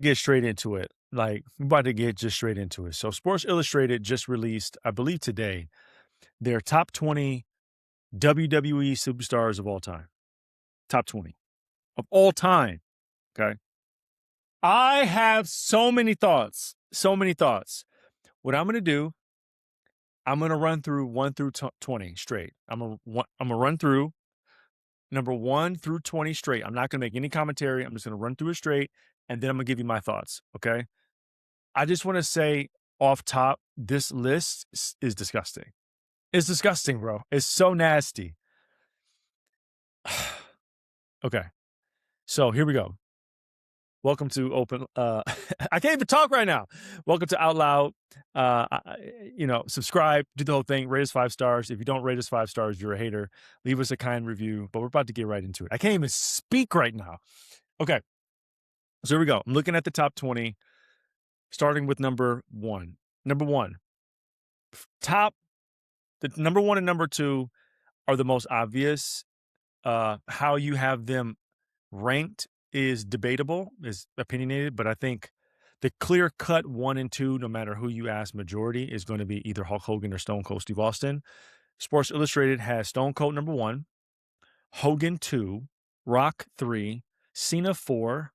get straight into it. Like, we're about to get just straight into it. So Sports Illustrated just released, I believe today, their top 20 WWE superstars of all time. Top 20 of all time. Okay. I have so many thoughts. So many thoughts. What I'm going to do, I'm going to run through 1 through 20 straight. I'm going to run through number 1 through 20 straight. I'm not going to make any commentary. I'm just going to run through it straight, and then I'm going to give you my thoughts. Okay. I just want to say off top, this list is disgusting. It's disgusting, bro. It's so nasty. Okay. So here we go. Welcome to Open. I can't even talk right now. Welcome to Out Loud. Subscribe, do the whole thing. Rate us 5 stars. If you don't rate us 5 stars, you're a hater. Leave us a kind review. But we're about to get right into it. I can't even speak right now. Okay. So here we go. I'm looking at the top 20, starting with number 1. Number 1. The number 1 and number 2 are the most obvious. How you have them ranked is debatable, is opinionated, but I think the clear-cut 1 and 2, no matter who you ask, majority is going to be either Hulk Hogan or Stone Cold Steve Austin. Sports Illustrated has Stone Cold number 1, Hogan 2, Rock 3, Cena 4,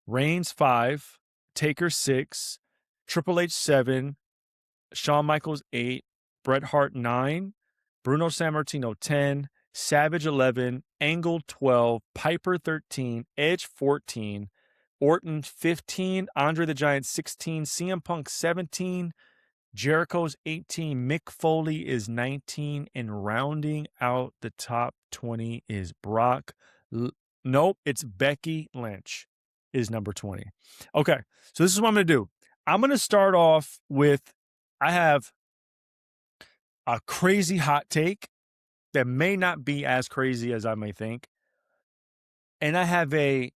Reigns 5, Taker 6, Triple H 7, Shawn Michaels 8, Bret Hart 9, Bruno Sammartino 10, Savage 11, Angle 12, Piper 13, Edge 14, Orton 15, Andre the Giant 16, CM Punk 17, Jericho's 18, Mick Foley is 19, and rounding out the top 20 is Brock. Nope, it's Becky Lynch is number 20. Okay, so this is what I'm going to do. I'm going to start off with, I have a crazy hot take that may not be as crazy as I may think. And I have a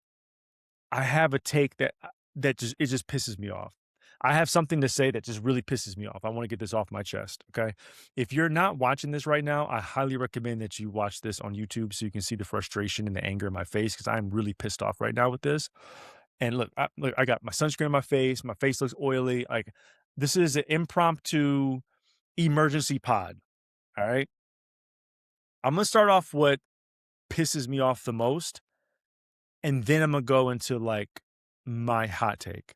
take that just pisses me off. I have something to say that just really pisses me off. I want to get this off my chest, okay? If you're not watching this right now, I highly recommend that you watch this on YouTube so you can see the frustration and the anger in my face, because I'm really pissed off right now with this. And look, I got my sunscreen on my face. My face looks oily. Like, this is an impromptu emergency pod, all right? I'm going to start off what pisses me off the most, and then I'm going to go into, like, my hot take.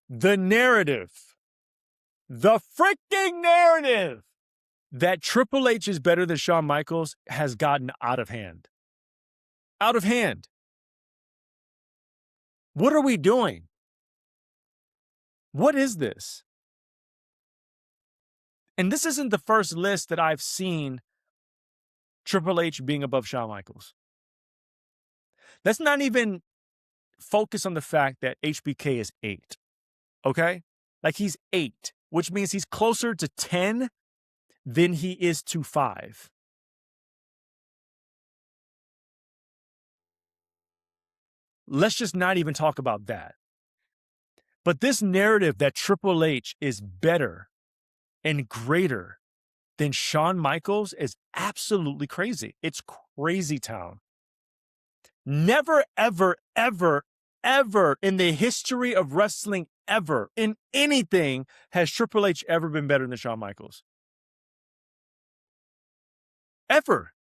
The narrative, the freaking narrative that Triple H is better than Shawn Michaels has gotten out of hand. Out of hand. What are we doing? What is this? And this isn't the first list that I've seen Triple H being above Shawn Michaels. Let's not even focus on the fact that HBK is 8. Okay? Like, he's 8, which means he's closer to 10 than he is to 5. Let's just not even talk about that. But this narrative that Triple H is better and greater than Shawn Michaels is absolutely crazy. It's crazy town. Never, ever, ever, ever in the history of wrestling ever, in anything, has Triple H ever been better than Shawn Michaels. Ever.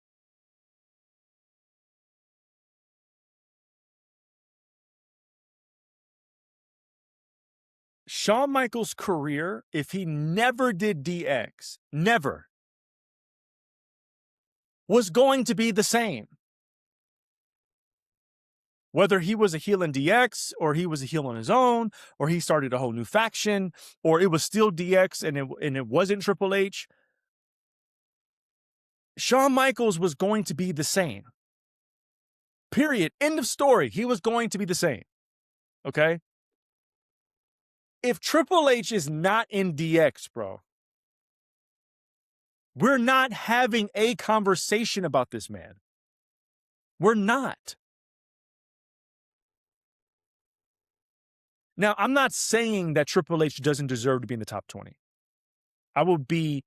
Shawn Michaels' career, if he never did DX, never, was going to be the same. Whether he was a heel in DX, or he was a heel on his own, or he started a whole new faction, or it was still DX and it wasn't Triple H, Shawn Michaels was going to be the same. Period. End of story. He was going to be the same. Okay? If Triple H is not in DX, bro, we're not having a conversation about this man. We're not. Now, I'm not saying that Triple H doesn't deserve to be in the top 20. I would be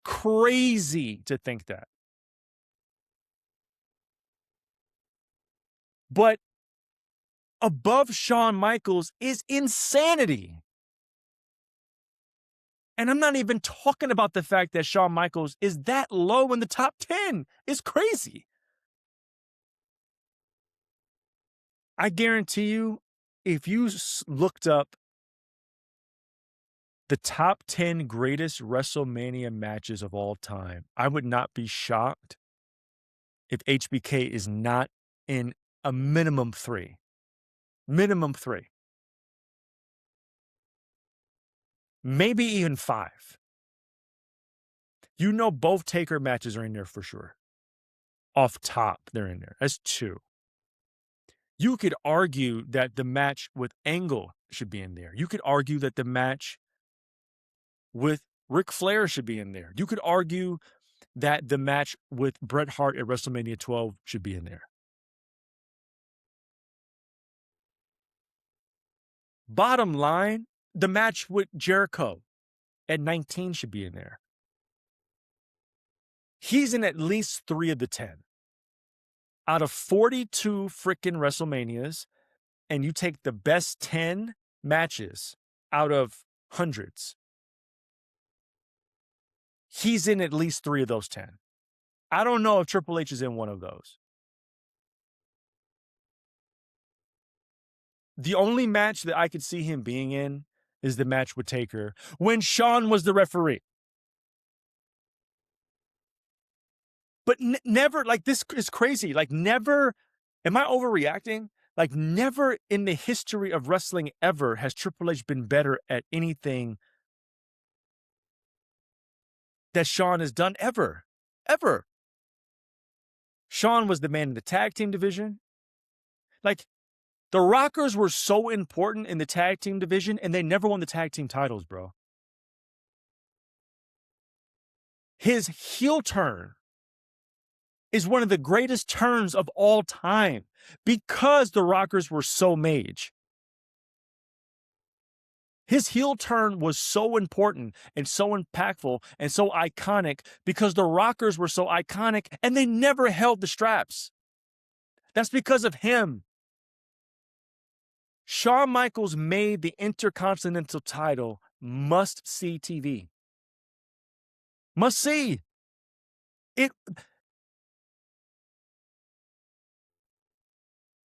crazy to think that. But above Shawn Michaels is insanity. And I'm not even talking about the fact that Shawn Michaels is that low in the top 10. It's crazy. I guarantee you, if you looked up the top 10 greatest WrestleMania matches of all time, I would not be shocked if HBK is not in a minimum 3. Minimum 3. Maybe even 5. You know both Taker matches are in there for sure. Off top, they're in there. That's 2. You could argue that the match with Angle should be in there. You could argue that the match with Ric Flair should be in there. You could argue that the match with Bret Hart at WrestleMania 12 should be in there. Bottom line, the match with Jericho at 19 should be in there. He's in at least 3 of the 10. Out of 42 freaking WrestleManias, and you take the best 10 matches out of hundreds, he's in at least 3 of those 10. I don't know if Triple H is in one of those. The only match that I could see him being in is the match with Taker when Shawn was the referee. But never, like, this is crazy. Like, never, am I overreacting? Like, never in the history of wrestling ever has Triple H been better at anything that Shawn has done ever. Ever. Shawn was the man in the tag team division. Like, the Rockers were so important in the tag team division, and they never won the tag team titles, bro. His heel turn is one of the greatest turns of all time because the Rockers were so mage. His heel turn was so important and so impactful and so iconic because the Rockers were so iconic and they never held the straps. That's because of him. Shawn Michaels made the Intercontinental title must-see TV. Must-see.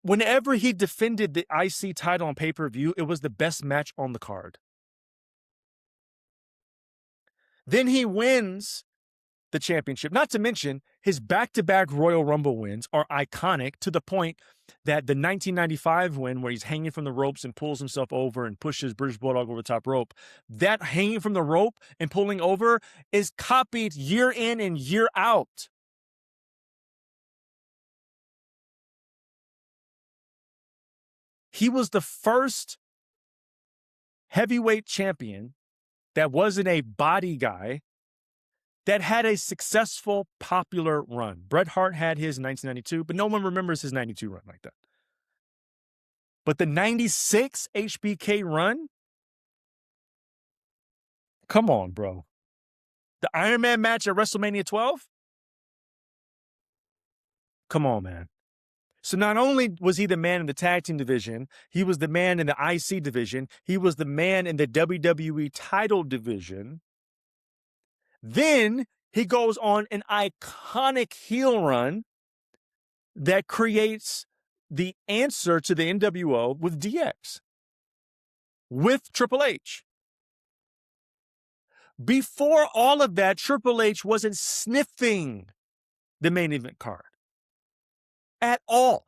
Whenever he defended the IC title on pay-per-view, it was the best match on the card. Then he wins the championship. Not to mention, his back-to-back Royal Rumble wins are iconic to the point that the 1995 win where he's hanging from the ropes and pulls himself over and pushes British Bulldog over the top rope, that hanging from the rope and pulling over is copied year in and year out. He was the first heavyweight champion that wasn't a body guy that had a successful, popular run. Bret Hart had his in 1992, but no one remembers his 92 run like that. But the 96 HBK run? Come on, bro. The Iron Man match at WrestleMania 12? Come on, man. So not only was he the man in the tag team division, he was the man in the IC division, he was the man in the WWE title division. Then he goes on an iconic heel run that creates the answer to the NWO with DX, with Triple H. Before all of that, Triple H wasn't sniffing the main event card at all.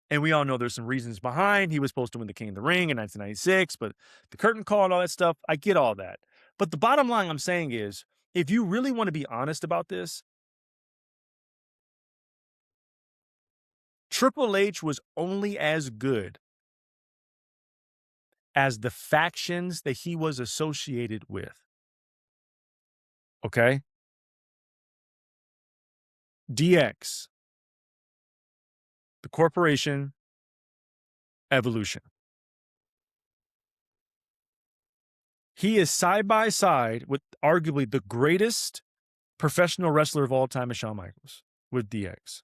And we all know there's some reasons behind. He was supposed to win the King of the Ring in 1996, but the curtain call and all that stuff, I get all that. But the bottom line I'm saying is, if you really want to be honest about this, Triple H was only as good as the factions that he was associated with. Okay? DX, the corporation, Evolution. He is side by side with arguably the greatest professional wrestler of all time, Shawn Michaels, with DX.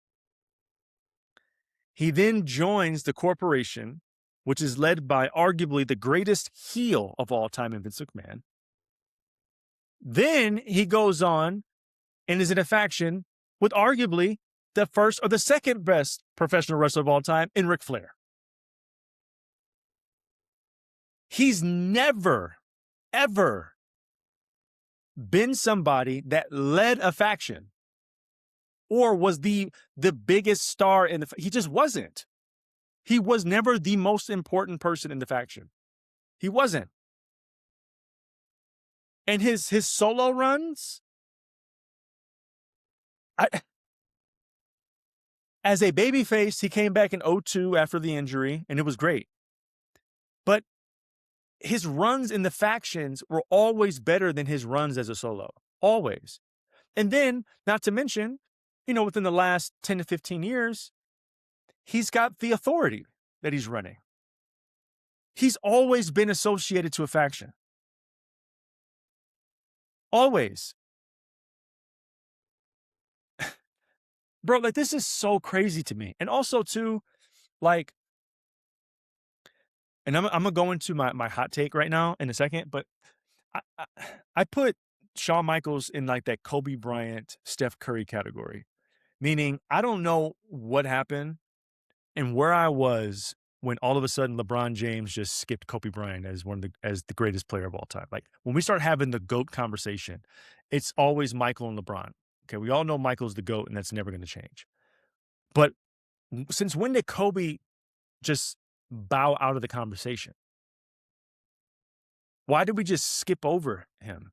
He then joins the corporation, which is led by arguably the greatest heel of all time in Vince McMahon. Then he goes on and is in a faction with arguably the first or the second best professional wrestler of all time in Ric Flair. He's never, ever been somebody that led a faction or was the biggest star in he just wasn't. He was never the most important person in the faction. He wasn't. And his solo runs, as a babyface, he came back in 2002 after the injury, and it was great. But his runs in the factions were always better than his runs as a solo. Always. And then, not to mention, within the last 10 to 15 years, he's got the authority that he's running. He's always been associated to a faction. Always. Bro, this is so crazy to me. And also, too, and I'm going to go into my hot take right now in a second, but I put Shawn Michaels in that Kobe Bryant, Steph Curry category, meaning I don't know what happened and where I was when all of a sudden LeBron James just skipped Kobe Bryant as as the greatest player of all time. When we start having the GOAT conversation, it's always Michael and LeBron. Okay, we all know Michael's the GOAT, and that's never going to change. But since when did Kobe just bow out of the conversation? Why did we just skip over him?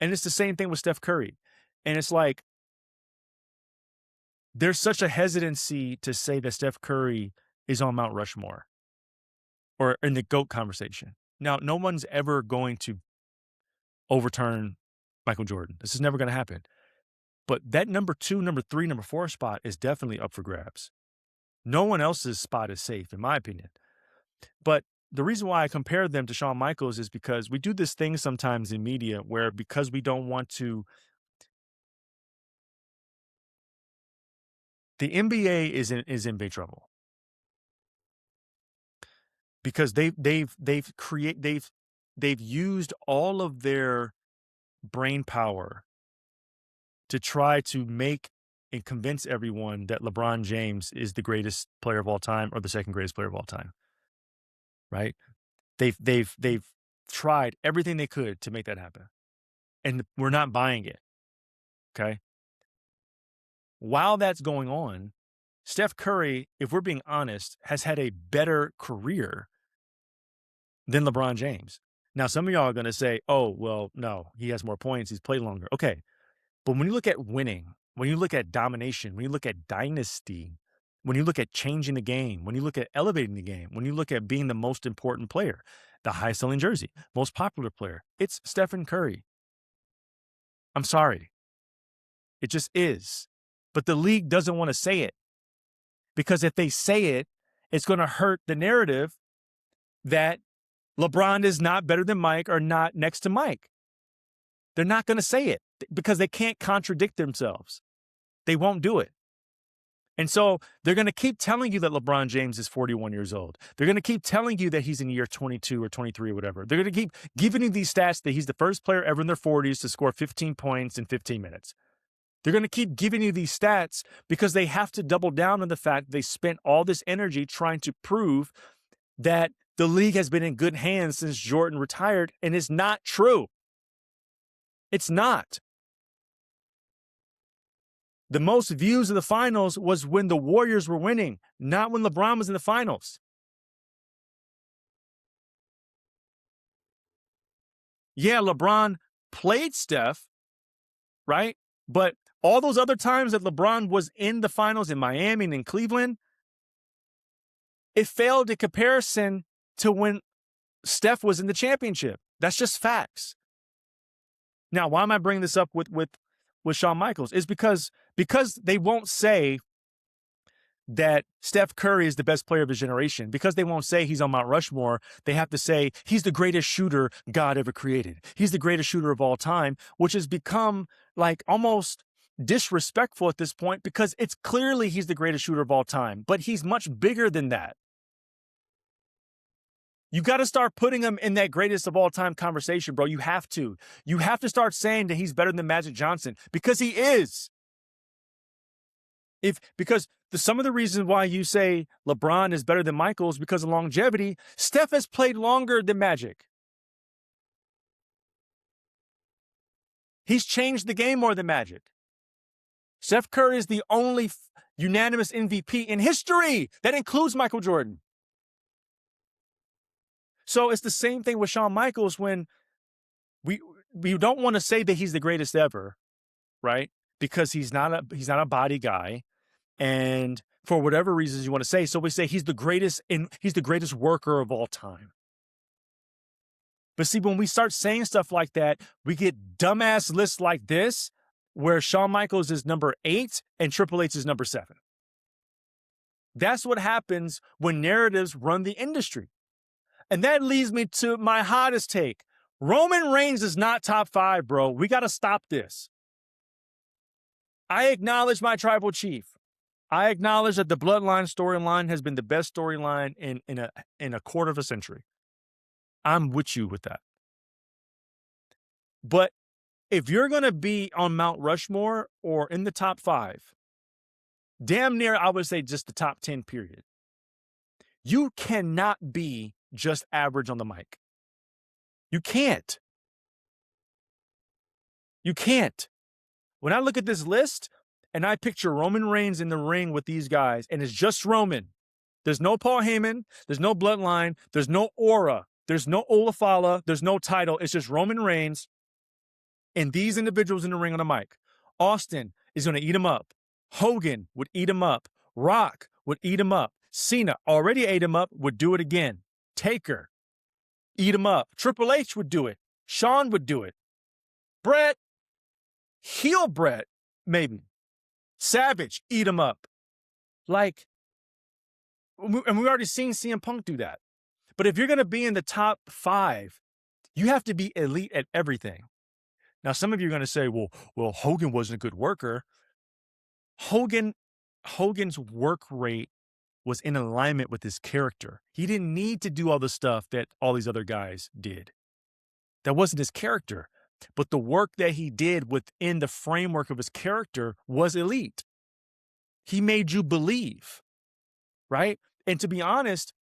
And it's the same thing with Steph Curry. And it's there's such a hesitancy to say that Steph Curry is on Mount Rushmore or in the GOAT conversation. Now, no one's ever going to overturn Michael Jordan. This is never going to happen. But that number 2, number 3, number 4 spot is definitely up for grabs. No one else's spot is safe, in my opinion. But the reason why I compare them to Shawn Michaels is because we do this thing sometimes in media where because we don't want to, the NBA is in big trouble because they've used all of their brain power to try to make and convince everyone that LeBron James is the greatest player of all time or the second greatest player of all time. Right? They've tried everything they could to make that happen. And we're not buying it. Okay? While that's going on, Steph Curry, if we're being honest, has had a better career than LeBron James. Now, some of y'all are going to say, oh, well, no, he has more points. He's played longer. Okay. But when you look at winning, when you look at domination, when you look at dynasty, when you look at changing the game, when you look at elevating the game, when you look at being the most important player, the highest selling jersey, most popular player, it's Stephen Curry. I'm sorry. It just is. But the league doesn't want to say it because if they say it, it's going to hurt the narrative that LeBron is not better than Mike or not next to Mike. They're not going to say it because they can't contradict themselves. They won't do it. And so they're going to keep telling you that LeBron James is 41 years old. They're going to keep telling you that he's in year 22 or 23 or whatever. They're going to keep giving you these stats that he's the first player ever in their 40s to score 15 points in 15 minutes. They're going to keep giving you these stats because they have to double down on the fact they spent all this energy trying to prove that the league has been in good hands since Jordan retired, and it's not true. It's not. The most views of the finals was when the Warriors were winning, not when LeBron was in the finals. Yeah, LeBron played Steph, right? But all those other times that LeBron was in the finals in Miami and in Cleveland, it failed in comparison to when Steph was in the championship. That's just facts. Now, why am I bringing this up with Shawn Michaels? Is because they won't say that Steph Curry is the best player of his generation. Because they won't say he's on Mount Rushmore, they have to say he's the greatest shooter God ever created. He's the greatest shooter of all time, which has become almost disrespectful at this point because it's clearly he's the greatest shooter of all time, but he's much bigger than that. You got to start putting him in that greatest of all time conversation, bro. You have to. You have to start saying that he's better than Magic Johnson because he is. Because some of the reasons why you say LeBron is better than Michaels because of longevity, Steph has played longer than Magic. He's changed the game more than Magic. Steph Curry is the only unanimous MVP in history. That includes Michael Jordan. So it's the same thing with Shawn Michaels when we don't want to say that he's the greatest ever, right? Because he's not a body guy. And for whatever reasons you want to say, so we say he's the greatest worker of all time. But see, when we start saying stuff like that, we get dumbass lists like this, where Shawn Michaels is number 8 and Triple H is number 7. That's what happens when narratives run the industry. And that leads me to my hottest take. Roman Reigns is not top 5, bro. We got to stop this. I acknowledge my tribal chief. I acknowledge that the Bloodline storyline has been the best storyline in a quarter of a century. I'm with you with that. But if you're going to be on Mount Rushmore or in the top 5, damn near, I would say just the top 10, period. You cannot be just average on the mic. You can't. You can't. When I look at this list and I picture Roman Reigns in the ring with these guys, and it's just Roman. There's no Paul Heyman. There's no Bloodline. There's no aura. There's no Olafala. There's no title. It's just Roman Reigns and these individuals in the ring on the mic. Austin is going to eat him up. Hogan would eat him up. Rock would eat him up. Cena already ate him up, would do it again. Taker, eat him up. Triple H would do it. Shawn would do it. Bret, heel Bret, maybe. Savage, eat him up. Like, and we've already seen CM Punk do that. But if you're going to be in the top 5, you have to be elite at everything. Now, some of you are going to say, well, Hogan wasn't a good worker. Hogan's work rate was in alignment with his character. He didn't need to do all the stuff that all these other guys did. That wasn't his character. But the work that he did within the framework of his character was elite. He made you believe, right? And to be honest,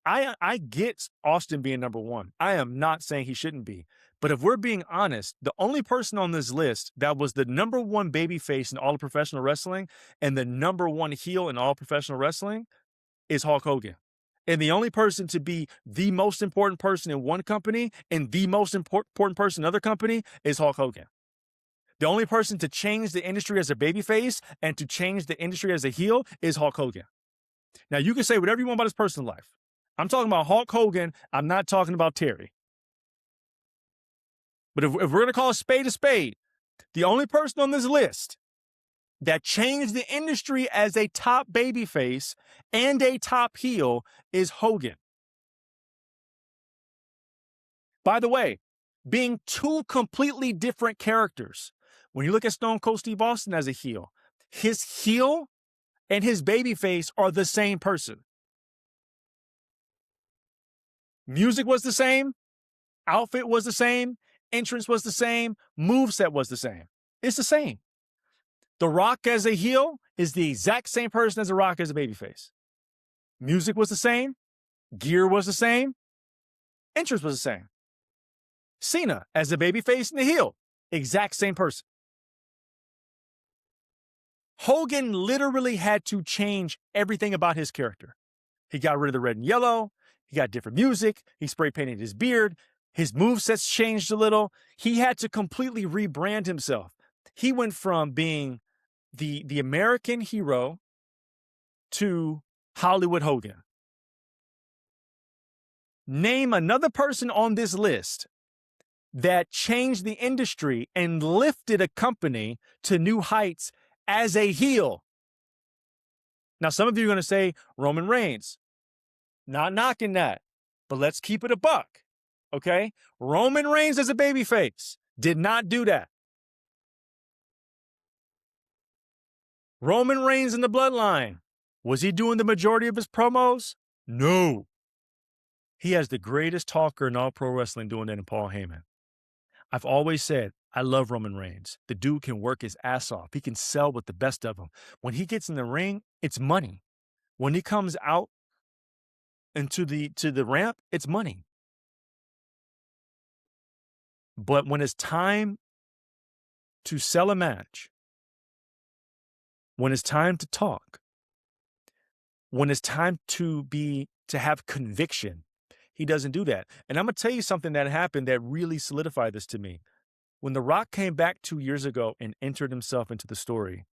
I get Austin being number 1. I am not saying he shouldn't be. But if we're being honest, the only person on this list that was the number 1 babyface in all of professional wrestling and the number 1 heel in all professional wrestling is Hulk Hogan. And the only person to be the most important person in one company and the most important person in another company is Hulk Hogan. The only person to change the industry as a babyface and to change the industry as a heel is Hulk Hogan. Now, you can say whatever you want about his personal life. I'm talking about Hulk Hogan. I'm not talking about Terry. But if we're going to call a spade, the only person on this list that changed the industry as a top babyface and a top heel is Hogan. By the way, being 2 completely different characters. When you look at Stone Cold Steve Austin as a heel, his heel and his babyface are the same person. Music was the same. Outfit was the same. Entrance was the same. Moveset was the same. It's the same. The Rock as a heel is the exact same person as The Rock as a babyface. Music was the same. Gear was the same. Entrance was the same. Cena as a babyface and the heel, exact same person. Hogan literally had to change everything about his character. He got rid of the red and yellow. He got different music. He spray painted his beard. His movesets changed a little. He had to completely rebrand himself. He went from being the American hero to Hollywood Hogan. Name another person on this list that changed the industry and lifted a company to new heights as a heel. Now, some of you are going to say Roman Reigns. Not knocking that, but let's keep it a buck, okay? Roman Reigns as a babyface did not do that. Roman Reigns in the Bloodline. Was he doing the majority of his promos? No. He has the greatest talker in all pro wrestling doing that in Paul Heyman. I've always said, I love Roman Reigns. The dude can work his ass off. He can sell with the best of them. When he gets in the ring, it's money. When he comes out into the ramp, it's money. But when it's time to sell a match, when it's time to talk, when it's time to have conviction, he doesn't do that. And I'm going to tell you something that happened that really solidified this to me. When The Rock came back 2 years ago and entered himself into the story,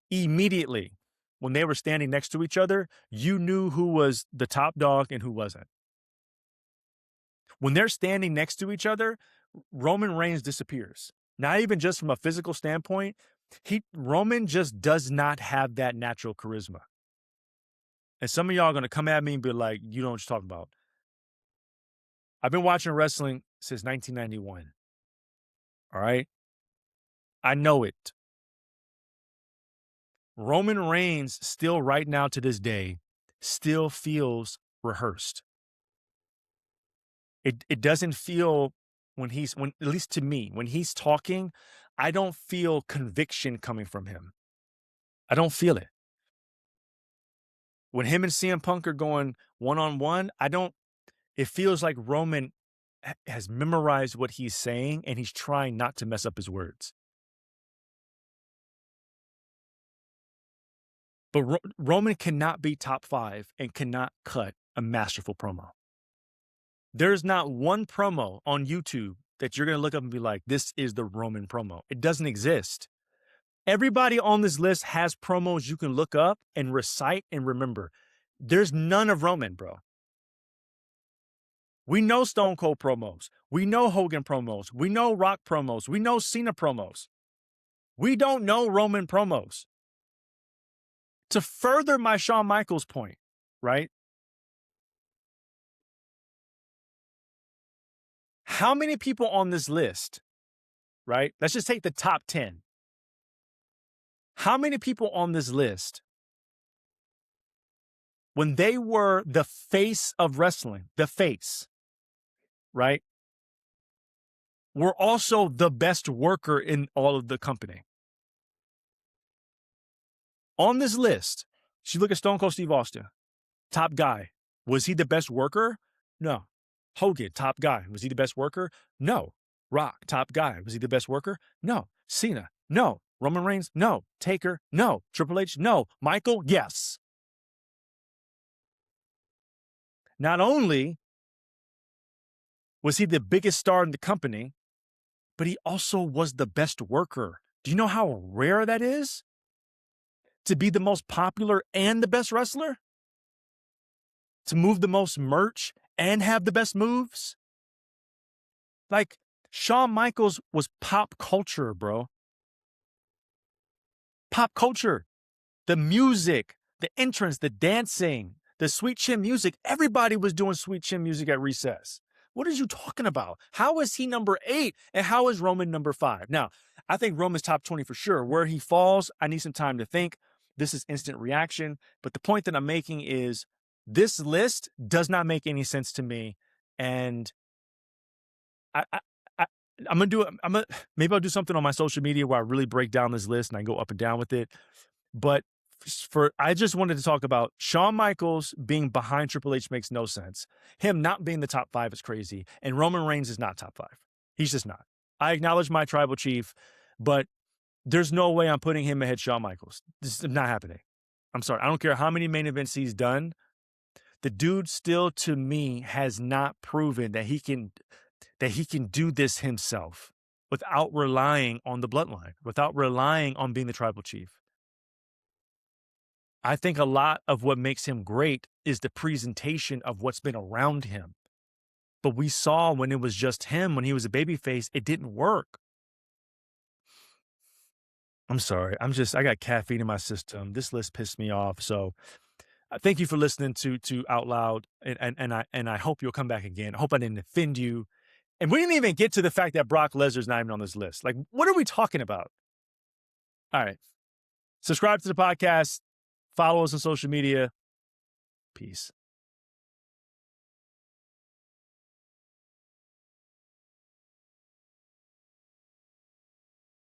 immediately, when they were standing next to each other, you knew who was the top dog and who wasn't. When they're standing next to each other, Roman Reigns disappears. Not even just from a physical standpoint. Roman just does not have that natural charisma. And some of y'all are going to come at me and be like, you know what you're talking about. I've been watching wrestling since 1991. All right? I know it. Roman Reigns still right now to this day still feels rehearsed. It doesn't feel when at least to me, when he's talking, I don't feel conviction coming from him. I don't feel it. When him and CM Punk are going one-on-one, it feels like Roman has memorized what he's saying and he's trying not to mess up his words. But Roman cannot be top 5 and cannot cut a masterful promo. There's not one promo on YouTube that you're going to look up and be like, this is the Roman promo. It doesn't exist. Everybody on this list has promos you can look up and recite and remember. There's none of Roman, bro. We know Stone Cold promos. We know Hogan promos. We know Rock promos. We know Cena promos. We don't know Roman promos. To further my Shawn Michaels point, right? How many people on this list, right? Let's just take the top 10. How many people on this list, when they were the face of wrestling, the face, right, were also the best worker in all of the company? On this list, you look at Stone Cold Steve Austin, top guy. Was he the best worker? No. Hogan, top guy. Was he the best worker? No. Rock, top guy. Was he the best worker? No. Cena, no. Roman Reigns, no. Taker, no. Triple H, no. Michael, yes. Not only was he the biggest star in the company, but he also was the best worker. Do you know how rare that is? To be the most popular and the best wrestler? To move the most merch and have the best moves? Like, Shawn Michaels was pop culture, bro. Pop culture. The music, the entrance, the dancing, the sweet chin music. Everybody was doing sweet chin music at Recess. What are you talking about? How is he number 8 and how is Roman number 5? Now, I think Roman's top 20 for sure. Where he falls, I need some time to think. This is instant reaction. But the point that I'm making is this list does not make any sense to me. And I'm gonna do it. Maybe I'll do something on my social media where I really break down this list and I go up and down with it. But I just wanted to talk about Shawn Michaels being behind Triple H makes no sense. Him not being the top 5 is crazy. And Roman Reigns is not top 5. He's just not. I acknowledge my tribal chief, but there's no way I'm putting him ahead of Shawn Michaels. This is not happening. I'm sorry. I don't care how many main events he's done. The dude still, to me, has not proven that he can do this himself without relying on the bloodline, without relying on being the tribal chief. I think a lot of what makes him great is the presentation of what's been around him. But we saw when it was just him, when he was a babyface, it didn't work. I'm sorry. I got caffeine in my system. This list pissed me off. So thank you for listening to Out Loud. And I hope you'll come back again. I hope I didn't offend you. And we didn't even get to the fact that Brock Lesnar's not even on this list. Like, what are we talking about? All right. Subscribe to the podcast. Follow us on social media. Peace.